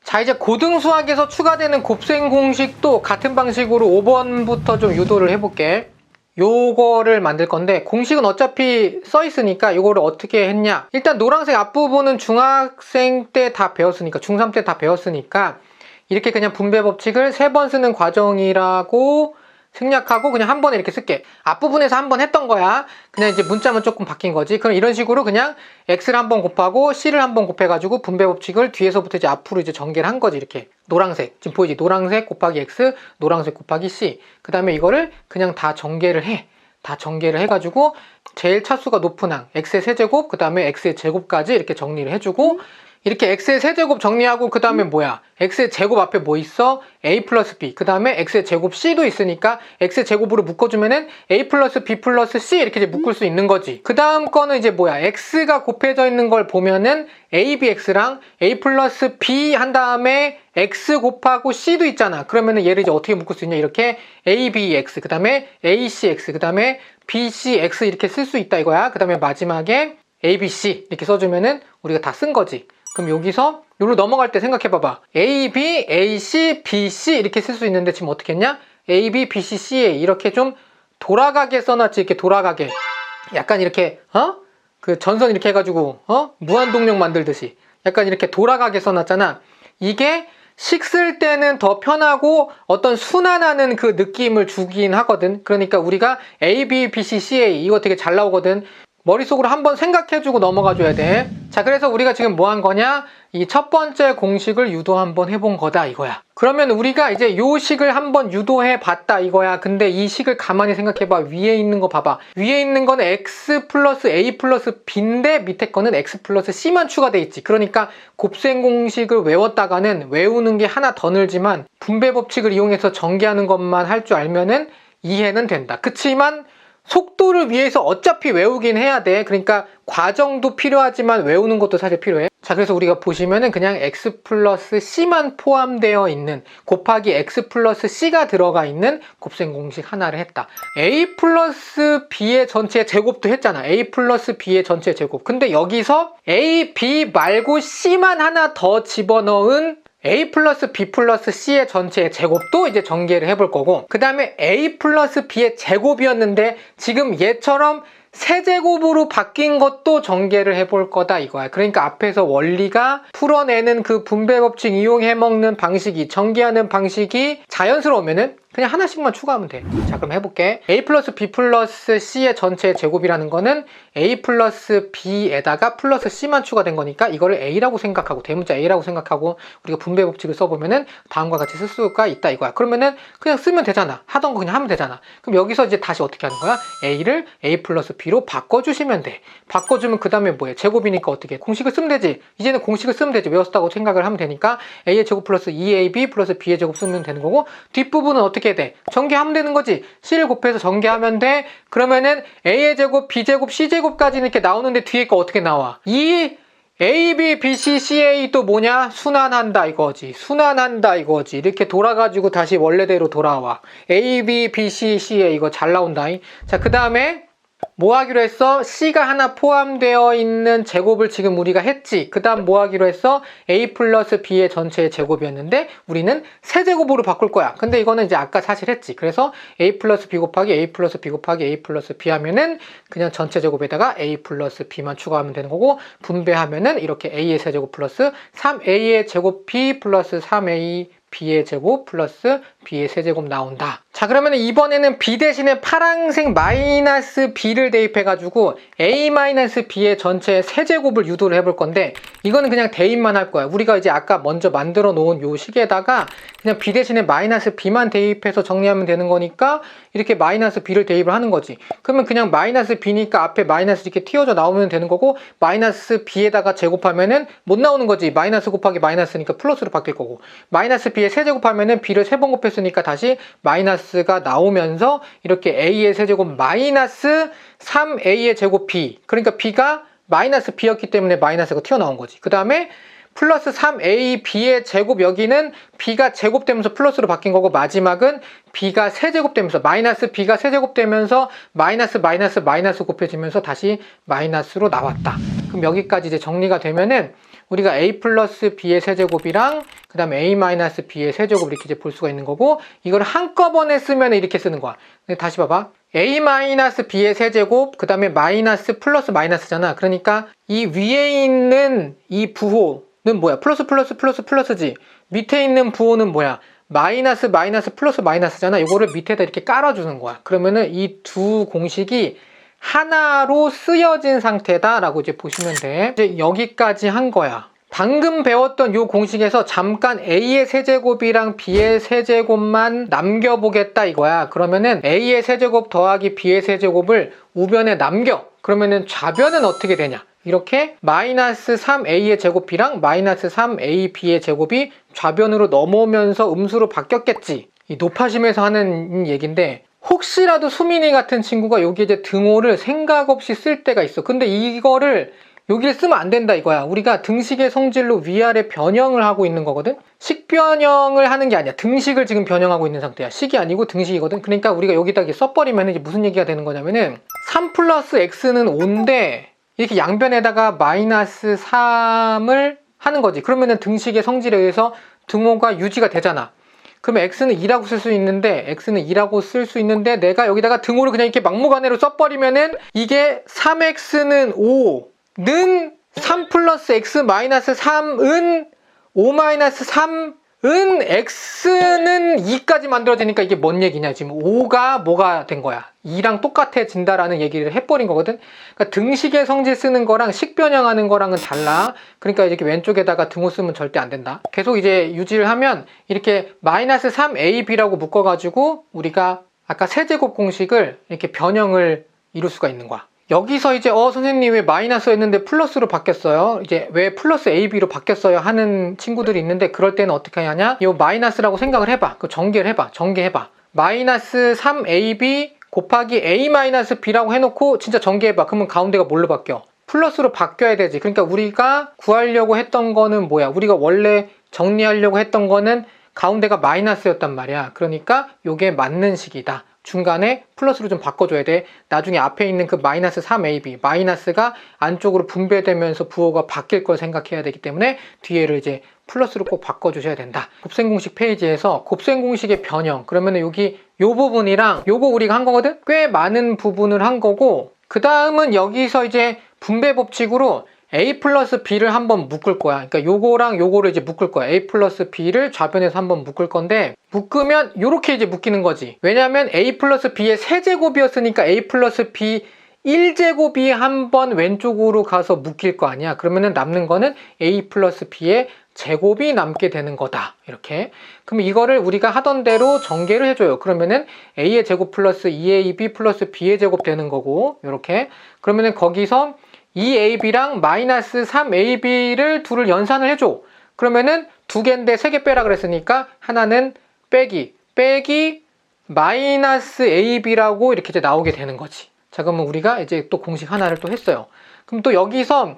자, 이제 고등수학에서 추가되는 곱셈 공식도 같은 방식으로 5번부터 좀 유도를 해볼게. 요거를 만들 건데 공식은 어차피 써 있으니까 요거를 어떻게 했냐. 일단 노란색 앞부분은 중학생 때 다 배웠으니까, 중3 때 다 배웠으니까 이렇게 그냥 분배 법칙을 3번 쓰는 과정이라고 생략하고 그냥 한 번에 이렇게 쓸게. 앞부분에서 한 번 했던 거야. 그냥 이제 문자만 조금 바뀐 거지. 그럼 이런 식으로 그냥 x를 한 번 곱하고 c를 한 번 곱해가지고 분배 법칙을 뒤에서부터 이제 앞으로 이제 전개를 한 거지. 이렇게 노란색, 지금 보이지? 노란색 곱하기 x, 노란색 곱하기 c. 그 다음에 이거를 그냥 다 전개를 해. 다 전개를 해가지고 제일 차수가 높은 항 x의 세제곱, 그 다음에 x의 제곱까지 이렇게 정리를 해주고, 이렇게 x의 세제곱 정리하고 그 다음에 뭐야? x의 제곱 앞에 뭐 있어? a 플러스 b. 그 다음에 x의 제곱 c도 있으니까 x의 제곱으로 묶어주면은 a 플러스 b 플러스 c 이렇게 이제 묶을 수 있는 거지. 그 다음 거는 이제 뭐야? x가 곱해져 있는 걸 보면은 a, b, x랑 a 플러스 b 한 다음에 x 곱하고 c도 있잖아. 그러면은 얘를 이제 어떻게 묶을 수 있냐? 이렇게 a, b, x. 그 다음에 a, c, x. 그 다음에 b, c, x 이렇게 쓸 수 있다 이거야. 그 다음에 마지막에 a, b, c 이렇게 써주면은 우리가 다 쓴 거지. 그럼 여기서 여기로 넘어갈 때 생각해봐봐. A, B, A, C, B, C 이렇게 쓸 수 있는데 지금 어떻게 했냐? A, B, B, C, C, A 이렇게 좀 돌아가게 써놨지. 이렇게 돌아가게. 약간 이렇게 그 전선 이렇게 해가지고 무한동력 만들듯이 약간 이렇게 돌아가게 써놨잖아. 이게 식 쓸 때는 더 편하고 어떤 순환하는 그 느낌을 주긴 하거든. 그러니까 우리가 A, B, B, C, C, A 이거 되게 잘 나오거든. 머릿속으로 한번 생각해주고 넘어가줘야 돼. 자, 그래서 우리가 지금 뭐 한 거냐? 이 첫 번째 공식을 유도 한번 해본 거다 이거야. 그러면 우리가 이제 요 식을 한번 유도해 봤다 이거야. 근데 이 식을 가만히 생각해봐. 위에 있는 거 봐봐. 위에 있는 거는 x 플러스 a 플러스 b인데 밑에 거는 x 플러스 c만 추가돼 있지. 그러니까 곱셈 공식을 외웠다가는 외우는 게 하나 더 늘지만 분배 법칙을 이용해서 전개하는 것만 할 줄 알면은 이해는 된다. 그치만 속도를 위해서 어차피 외우긴 해야 돼. 그러니까 과정도 필요하지만 외우는 것도 사실 필요해. 자, 그래서 우리가 보시면은 그냥 x 플러스 c만 포함되어 있는 곱하기 x 플러스 c가 들어가 있는 곱셈 공식 하나를 했다. a 플러스 b의 전체 제곱도 했잖아. a 플러스 b의 전체 제곱. 근데 여기서 a, b 말고 c만 하나 더 집어넣은 a 플러스 b 플러스 c의 전체의 제곱도 이제 전개를 해볼 거고, 그 다음에 a 플러스 b의 제곱이었는데 지금 얘처럼 세제곱으로 바뀐 것도 전개를 해볼 거다 이거야. 그러니까 앞에서 원리가 풀어내는 그 분배 법칙 이용해 먹는 방식이, 전개하는 방식이 자연스러우면은 그냥 하나씩만 추가하면 돼. 자, 그럼 해볼게. a 플러스 b 플러스 c의 전체 제곱이라는 거는 a 플러스 b에다가 플러스 c만 추가된 거니까 이거를 a라고 생각하고, 대문자 a라고 생각하고 우리가 분배 법칙을 써보면은 다음과 같이 쓸 수가 있다 이거야. 그러면은 그냥 쓰면 되잖아. 하던 거 그냥 하면 되잖아. 그럼 여기서 이제 다시 어떻게 하는 거야? a를 a 플러스 b로 바꿔주시면 돼. 바꿔주면 그 다음에 뭐해? 제곱이니까 어떻게 해? 공식을 쓰면 되지. 이제는 공식을 쓰면 되지. 외웠다고 생각을 하면 되니까 a의 제곱 플러스 2ab 플러스 b의 제곱 쓰면 되는 거고, 뒷부분은 어떻게 돼? 전개하면 되는 거지. c를 곱해서 전개하면 돼. 그러면은 a의 제곱, b제곱, c제곱까지는 이렇게 나오는데 뒤에 거 어떻게 나와? 이 a, b, b, c, c, a 또 뭐냐? 순환한다 이거지. 순환한다 이거지. 이렇게 돌아가지고 다시 원래대로 돌아와. a, b, b, c, c, a 이거 잘 나온다. 자, 그 다음에 뭐 하기로 했어? c가 하나 포함되어 있는 제곱을 지금 우리가 했지. 그 다음 뭐 하기로 했어? a 플러스 b의 전체의 제곱이었는데 우리는 세제곱으로 바꿀 거야. 근데 이거는 이제 아까 사실 했지. 그래서 a 플러스 b 곱하기 a 플러스 b 곱하기 a 플러스 b 하면은 그냥 전체 제곱에다가 a 플러스 b만 추가하면 되는 거고, 분배하면은 이렇게 a의 세제곱 플러스 3a의 제곱 b 플러스 3a b의 제곱 플러스 b의 세제곱 나온다. 자, 그러면 이번에는 b 대신에 파란색 마이너스 b를 대입해가지고 a 마이너스 b의 전체 세제곱을 유도를 해볼 건데, 이거는 그냥 대입만 할 거야. 우리가 이제 아까 먼저 만들어 놓은 요 식에다가 그냥 b 대신에 마이너스 b만 대입해서 정리하면 되는 거니까 이렇게 마이너스 b를 대입을 하는 거지. 그러면 그냥 마이너스 b니까 앞에 마이너스 이렇게 튀어져 나오면 되는 거고, 마이너스 b에다가 제곱하면은 못 나오는 거지. 마이너스 곱하기 마이너스니까 플러스로 바뀔 거고, 마이너스 b의 세제곱하면은 b를 3번 곱했으니까 다시 마이너스가 나오면서 이렇게 a의 세제곱 마이너스 3a의 제곱 b, 그러니까 b가 마이너스 b였기 때문에 마이너스가 튀어나온 거지. 그 다음에 플러스 3a b의 제곱, 여기는 b가 제곱되면서 플러스로 바뀐 거고, 마지막은 b가 세제곱되면서 마이너스 b가 세제곱되면서 마이너스 마이너스 마이너스 곱해지면서 다시 마이너스로 나왔다. 그럼 여기까지 이제 정리가 되면은 우리가 a 플러스 b의 세제곱이랑 그 다음에 a 마이너스 b의 세제곱 이렇게 이제 볼 수가 있는 거고, 이걸 한꺼번에 쓰면 이렇게 쓰는 거야. 근데 다시 봐봐. a 마이너스 b의 세제곱 그 다음에 마이너스 플러스 마이너스잖아. 그러니까 이 위에 있는 이 부호는 뭐야? 플러스 플러스 플러스 플러스지. 밑에 있는 부호는 뭐야? 마이너스 마이너스 플러스 마이너스잖아. 이거를 밑에다 이렇게 깔아주는 거야. 그러면은 이 두 공식이 하나로 쓰여진 상태다 라고 이제 보시면 돼. 이제 여기까지 한 거야. 방금 배웠던 이 공식에서 잠깐 a의 세제곱이랑 b의 세제곱만 남겨보겠다 이거야. 그러면은 a의 세제곱 더하기 b의 세제곱을 우변에 남겨. 그러면은 좌변은 어떻게 되냐? 이렇게 마이너스 3a의 제곱이랑 마이너스 3ab의 제곱이 좌변으로 넘어오면서 음수로 바뀌었겠지. 이 높아심에서 하는 얘기인데, 혹시라도 수민이 같은 친구가 여기 이제 등호를 생각 없이 쓸 때가 있어. 근데 이거를 여기를 쓰면 안 된다 이거야. 우리가 등식의 성질로 위아래 변형을 하고 있는 거거든. 식 변형을 하는 게 아니야. 등식을 지금 변형하고 있는 상태야. 식이 아니고 등식이거든. 그러니까 우리가 여기다 이렇게 써버리면 이제 무슨 얘기가 되는 거냐면은 3 플러스 x는 5인데 이렇게 양변에다가 마이너스 3을 하는 거지. 그러면은 등식의 성질에 의해서 등호가 유지가 되잖아. 그러면 x는 2라고 쓸 수 있는데, x는 2라고 쓸 수 있는데 내가 여기다가 등호를 그냥 이렇게 막무가내로 써버리면은 이게 3x는 5는 3 플러스 x 마이너스 3은 5 마이너스 3은 x는 2까지 만들어지니까 이게 뭔 얘기냐. 지금 5가 뭐가 된 거야? 2랑 똑같아진다라는 얘기를 해버린 거거든. 그러니까 등식의 성질 쓰는 거랑 식 변형하는 거랑은 달라. 그러니까 이렇게 왼쪽에다가 등호 쓰면 절대 안 된다. 계속 이제 유지를 하면 이렇게 마이너스 3ab라고 묶어가지고 우리가 아까 세제곱 공식을 이렇게 변형을 이룰 수가 있는 거야. 여기서 이제 선생님 왜 마이너스였는데 플러스로 바뀌었어요? 이제 왜 플러스 AB로 바뀌었어요? 하는 친구들이 있는데, 그럴 때는 어떻게 하냐? 이 마이너스라고 생각을 해봐. 그 전개를 해봐. 전개해봐. 마이너스 3AB 곱하기 A 마이너스 B라고 해놓고 진짜 전개해봐. 그러면 가운데가 뭘로 바뀌어? 플러스로 바뀌어야 되지. 그러니까 우리가 구하려고 했던 거는 뭐야? 우리가 원래 정리하려고 했던 거는 가운데가 마이너스였단 말이야. 그러니까 이게 맞는 식이다. 중간에 플러스로 좀 바꿔줘야 돼. 나중에 앞에 있는 그 마이너스 3ab, 마이너스가 안쪽으로 분배되면서 부호가 바뀔 걸 생각해야 되기 때문에 뒤에를 이제 플러스로 꼭 바꿔주셔야 된다. 곱셈공식 페이지에서 곱셈공식의 변형, 그러면 여기 요 부분이랑 요거 우리가 한 거거든? 꽤 많은 부분을 한 거고, 그 다음은 여기서 이제 분배 법칙으로 a 플러스 b를 한번 묶을 거야. 그러니까 요거랑 요거를 이제 묶을 거야. a 플러스 b를 좌변에서 한번 묶을 건데, 묶으면 요렇게 이제 묶이는 거지. 왜냐면 a 플러스 b의 세제곱이었으니까 a 플러스 b 1제곱이 한번 왼쪽으로 가서 묶일 거 아니야. 그러면은 남는 거는 a 플러스 b의 제곱이 남게 되는 거다. 이렇게. 그럼 이거를 우리가 하던 대로 전개를 해줘요. 그러면은 a의 제곱 플러스 2ab 플러스 b의 제곱 되는 거고, 이렇게. 그러면은 거기서 2ab랑 마이너스 3ab를 둘을 연산을 해줘. 그러면은 두 개인데 세 개 빼라 그랬으니까 하나는 빼기 마이너스 ab라고 이렇게 이제 나오게 되는 거지. 자, 그러면 우리가 이제 또 공식 하나를 또 했어요. 그럼 또 여기서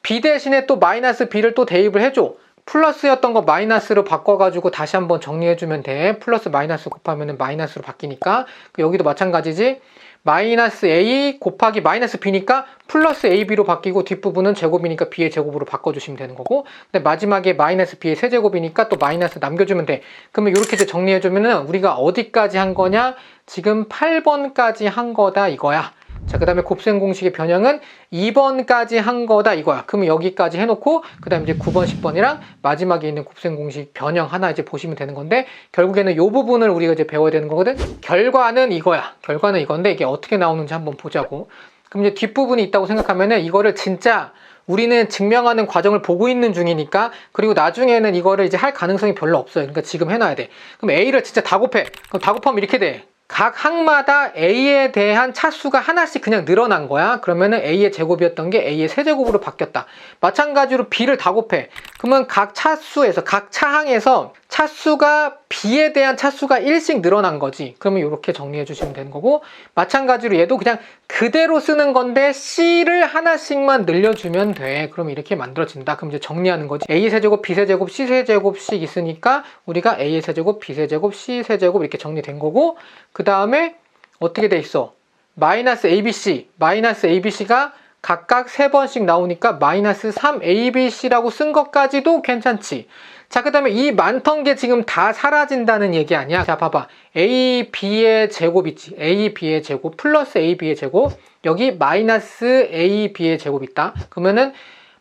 b 대신에 또 마이너스 b를 또 대입을 해줘. 플러스였던 거 마이너스로 바꿔가지고 다시 한번 정리해주면 돼. 플러스 마이너스 곱하면 마이너스로 바뀌니까. 여기도 마찬가지지. 마이너스 a 곱하기 마이너스 b니까 플러스 ab로 바뀌고, 뒷부분은 제곱이니까 b의 제곱으로 바꿔주시면 되는 거고, 근데 마지막에 마이너스 b의 세제곱이니까 또 마이너스 남겨주면 돼. 그러면 이렇게 이제 정리해주면은 우리가 어디까지 한 거냐? 지금 8번까지 한 거다 이거야. 자, 그 다음에 곱셈 공식의 변형은 2번까지 한 거다 이거야. 그러면 여기까지 해놓고 그 다음에 이제 9번, 10번이랑 마지막에 있는 곱셈 공식 변형 하나 이제 보시면 되는 건데, 결국에는 이 부분을 우리가 이제 배워야 되는 거거든. 결과는 이거야. 결과는 이건데 이게 어떻게 나오는지 한번 보자고. 그럼 이제 뒷부분이 있다고 생각하면은 이거를 진짜 우리는 증명하는 과정을 보고 있는 중이니까, 그리고 나중에는 이거를 이제 할 가능성이 별로 없어요. 그러니까 지금 해놔야 돼. 그럼 A를 진짜 다 곱해. 그럼 다 곱하면 이렇게 돼. 각 항마다 A에 대한 차수가 하나씩 그냥 늘어난 거야. 그러면은 A의 제곱이었던 게 A의 세제곱으로 바뀌었다. 마찬가지로 B를 다 곱해. 그러면 각 차수에서, 각 차항에서 차수가 B에 대한 차수가 1씩 늘어난 거지. 그러면 이렇게 정리해 주시면 되는 거고, 마찬가지로 얘도 그냥 그대로 쓰는 건데 C를 하나씩만 늘려주면 돼. 그럼 이렇게 만들어진다. 그럼 이제 정리하는 거지. A 세제곱, B 세제곱, C 세제곱씩 있으니까 우리가 A의 세제곱, B 세제곱, C 세제곱 이렇게 정리된 거고, 그 다음에 어떻게 돼 있어? 마이너스 ABC가 각각 3번씩 나오니까 마이너스 3abc라고 쓴 것까지도 괜찮지. 자, 그 다음에 이 많던 게 지금 다 사라진다는 얘기 아니야. 자, 봐봐. ab의 제곱 있지. ab의 제곱 플러스 ab의 제곱. 여기 마이너스 ab의 제곱 있다. 그러면은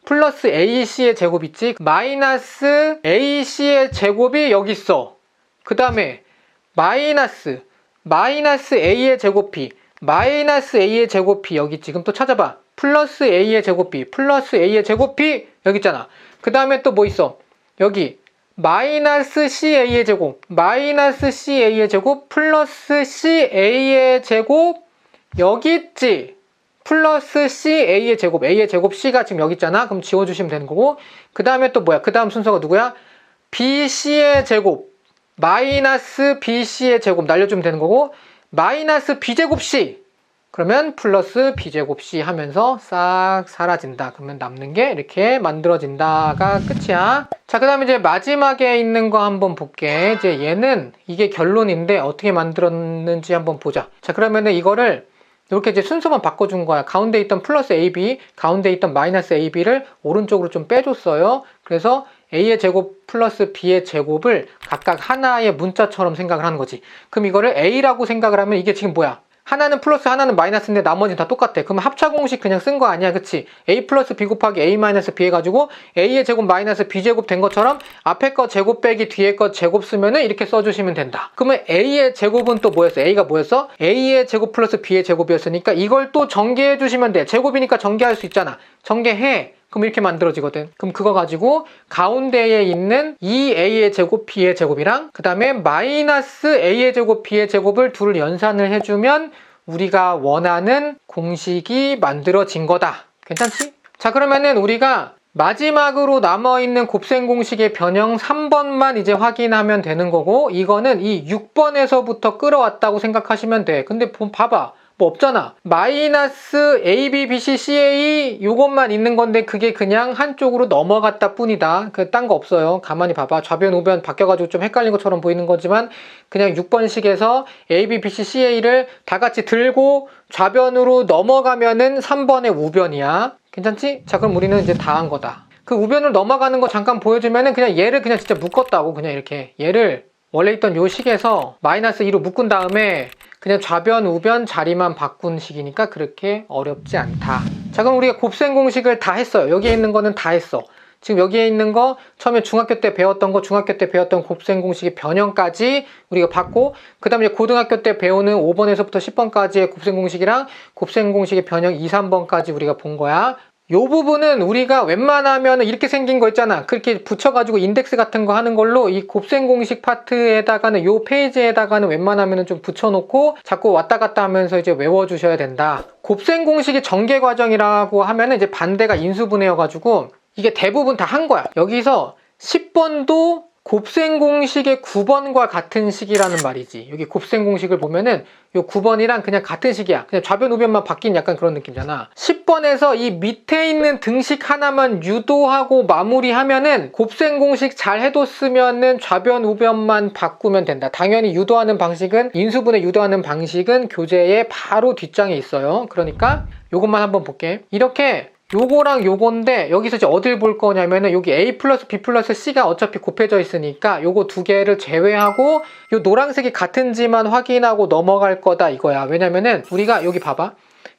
플러스 ac의 제곱 있지. 마이너스 ac의 제곱이 여기 있어. 그 다음에 마이너스 a의 제곱이 마이너스 a의 제곱이 여기 있지. 그럼 또 찾아봐. 플러스 a의 제곱이 플러스 a의 제곱이 여기 있잖아. 그 다음에 또 뭐 있어? 여기 마이너스 ca의 제곱 마이너스 ca의 제곱 플러스 ca의 제곱 여기 있지. 플러스 ca의 제곱 a의 제곱 c가 지금 여기 있잖아. 그럼 지워주시면 되는 거고, 그 다음에 또 뭐야? 그 다음 순서가 누구야? bc의 제곱 마이너스 bc의 제곱 날려주면 되는 거고, 마이너스 b제곱 c 그러면 플러스 b제곱 c 하면서 싹 사라진다. 그러면 남는 게 이렇게 만들어진다가 끝이야. 자, 그 다음에 이제 마지막에 있는 거 한번 볼게. 이제 얘는 이게 결론인데 어떻게 만들었는지 한번 보자. 자, 그러면은 이거를 이렇게 이제 순서만 바꿔준 거야. 가운데 있던 플러스 ab, 가운데 있던 마이너스 ab를 오른쪽으로 좀 빼줬어요. 그래서 a의 제곱 플러스 b의 제곱을 각각 하나의 문자처럼 생각을 하는 거지. 그럼 이거를 a라고 생각을 하면 이게 지금 뭐야? 하나는 플러스 하나는 마이너스인데 나머지는 다 똑같아. 그러면 합차 공식 그냥 쓴 거 아니야, 그치? a 플러스 b 곱하기 a 마이너스 b 해가지고 a의 제곱 마이너스 b제곱 된 것처럼 앞에 거 제곱 빼기 뒤에 거 제곱 쓰면은 이렇게 써주시면 된다. 그러면 a의 제곱은 또 뭐였어? a가 뭐였어? a의 제곱 플러스 b의 제곱이었으니까 이걸 또 전개해 주시면 돼. 제곱이니까 전개할 수 있잖아. 전개해. 그럼 이렇게 만들어지거든. 그럼 그거 가지고 가운데에 있는 2a의 제곱 b의 제곱이랑 그 다음에 마이너스 a의 제곱 b의 제곱을 둘 연산을 해주면 우리가 원하는 공식이 만들어진 거다. 괜찮지? 자, 그러면은 우리가 마지막으로 남아있는 곱셈 공식의 변형 3번만 이제 확인하면 되는 거고, 이거는 이 6번에서부터 끌어왔다고 생각하시면 돼. 근데 봐봐. 뭐 없잖아. 마이너스 AB, BC, CA 요것만 있는 건데 그게 그냥 한쪽으로 넘어갔다 뿐이다. 딴 거 없어요. 가만히 봐봐. 좌변, 우변 바뀌어가지고 좀 헷갈린 것처럼 보이는 거지만 그냥 6번식에서 AB, BC, CA를 다 같이 들고 좌변으로 넘어가면은 3번의 우변이야. 괜찮지? 자, 그럼 우리는 이제 다 한 거다. 그 우변을 넘어가는 거 잠깐 보여주면은 그냥 얘를 그냥 진짜 묶었다고. 그냥 이렇게 얘를 원래 있던 요 식에서 마이너스 2로 묶은 다음에 그냥 좌변, 우변 자리만 바꾼 식이니까 그렇게 어렵지 않다. 자, 그럼 우리가 곱셈 공식을 다 했어요. 여기에 있는 거는 다 했어. 지금 여기에 있는 거 처음에 중학교 때 배웠던 거, 중학교 때 배웠던 곱셈 공식의 변형까지 우리가 봤고, 그 다음에 고등학교 때 배우는 5번에서부터 10번까지의 곱셈 공식이랑 곱셈 공식의 변형 2, 3번까지 우리가 본 거야. 요 부분은 우리가 웬만하면 이렇게 생긴 거 있잖아. 그렇게 붙여가지고 인덱스 같은 거 하는 걸로 이 곱셈 공식 파트에다가는 요 페이지에다가는 웬만하면 좀 붙여놓고 자꾸 왔다 갔다 하면서 이제 외워주셔야 된다. 곱셈 공식의 전개 과정이라고 하면은 이제 반대가 인수분해여가지고 이게 대부분 다 한 거야. 여기서 10번도 곱셈 공식의 9번과 같은 식이라는 말이지. 여기 곱셈 공식을 보면은 요 9번이랑 그냥 같은 식이야. 그냥 좌변 우변만 바뀐 약간 그런 느낌이잖아. 10번에서 이 밑에 있는 등식 하나만 유도하고 마무리하면은 곱셈 공식 잘 해뒀으면은 좌변 우변만 바꾸면 된다. 당연히 유도하는 방식은 인수분해 유도하는 방식은 교재에 바로 뒷장에 있어요. 그러니까 요것만 한번 볼게. 이렇게 요거랑 요건데 여기서 이제 어딜 볼 거냐면은 여기 A 플러스 B 플러스 C가 어차피 곱해져 있으니까 요거 두 개를 제외하고 요 노란색이 같은지만 확인하고 넘어갈 거다 이거야. 왜냐면은 우리가 여기 봐봐.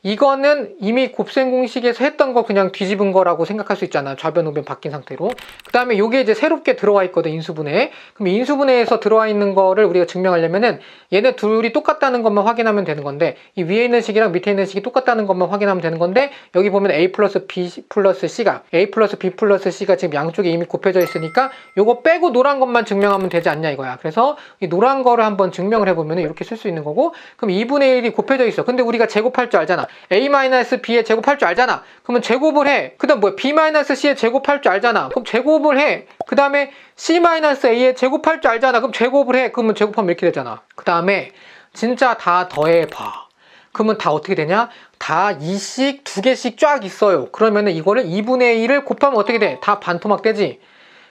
이거는 이미 곱셈 공식에서 했던 거 그냥 뒤집은 거라고 생각할 수 있잖아. 좌변 우변 바뀐 상태로. 그 다음에 요게 이제 새롭게 들어와 있거든, 인수분해. 그럼 인수분해에서 들어와 있는 거를 우리가 증명하려면은 얘네 둘이 똑같다는 것만 확인하면 되는 건데, 이 위에 있는 식이랑 밑에 있는 식이 똑같다는 것만 확인하면 되는 건데, 여기 보면 A 플러스 B 플러스 C가 A 플러스 B 플러스 C가 지금 양쪽에 이미 곱해져 있으니까 요거 빼고 노란 것만 증명하면 되지 않냐 이거야. 그래서 이 노란 거를 한번 증명을 해보면 이렇게 쓸 수 있는 거고, 그럼 2분의 1이 곱해져 있어. 근데 우리가 제곱할 줄 알잖아. A-B의 제곱할 줄 알잖아. 그러면 제곱을 해. 그 다음 뭐야? B-C의 제곱할 줄 알잖아. 그럼 제곱을 해. 그 다음에 C-A의 제곱할 줄 알잖아. 그럼 제곱을 해. 그러면 제곱하면 이렇게 되잖아. 그 다음에 진짜 다 더해봐. 그러면 다 어떻게 되냐? 다 2씩 2개씩 쫙 있어요. 그러면은 이거를 2분의 1을 곱하면 어떻게 돼? 다 반토막 되지?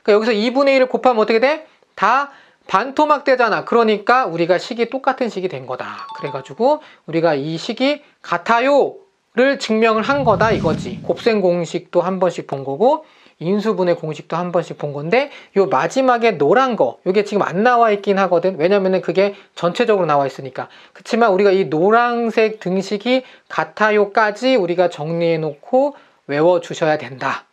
그러니까 여기서 2분의 1을 곱하면 어떻게 돼? 다 반토막 되잖아. 그러니까 우리가 식이 똑같은 식이 된 거다. 그래가지고 우리가 이 식이 같아요 를 증명을 한 거다 이거지. 곱셈 공식도 한 번씩 본 거고 인수분해 공식도 한 번씩 본 건데 요 마지막에 노란 거 요게 지금 안 나와 있긴 하거든. 왜냐면은 그게 전체적으로 나와 있으니까. 그렇지만 우리가 이 노란색 등식이 같아요까지 우리가 정리해 놓고 외워 주셔야 된다.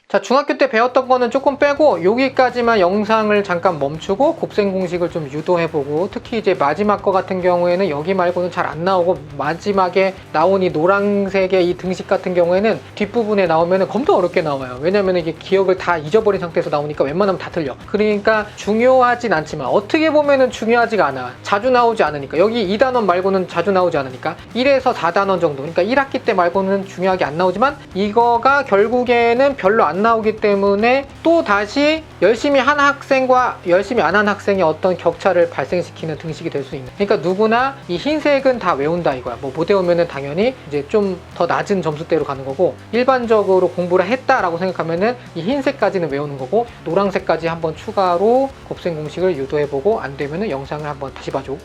자, 중학교 때 배웠던 거는 조금 빼고 여기까지만 영상을 잠깐 멈추고 곱셈 공식을 좀 유도해보고, 특히 이제 마지막 거 같은 경우에는 여기 말고는 잘 안 나오고 마지막에 나온 이 노란색의 이 등식 같은 경우에는 뒷부분에 나오면 겁나 어렵게 나와요. 왜냐면 이게 기억을 다 잊어버린 상태에서 나오니까 웬만하면 다 틀려. 그러니까 중요하진 않지만 어떻게 보면은 중요하지가 않아. 자주 나오지 않으니까. 여기 2단원 말고는 자주 나오지 않으니까 1에서 4단원 정도, 그러니까 1학기 때 말고는 중요하게 안 나오지만 이거가 결국에는 별로 안 나오기 때문에 또 다시 열심히 한 학생과 열심히 안 한 학생의 어떤 격차를 발생시키는 등식이 될 수 있는. 그러니까 누구나 이 흰색은 다 외운다 이거야. 뭐 못 외우면은 당연히 이제 좀 더 낮은 점수대로 가는 거고, 일반적으로 공부를 했다라고 생각하면은 이 흰색까지는 외우는 거고, 노란색까지 한번 추가로 곱셈 공식을 유도해보고 안 되면은 영상을 한번 다시 봐줘.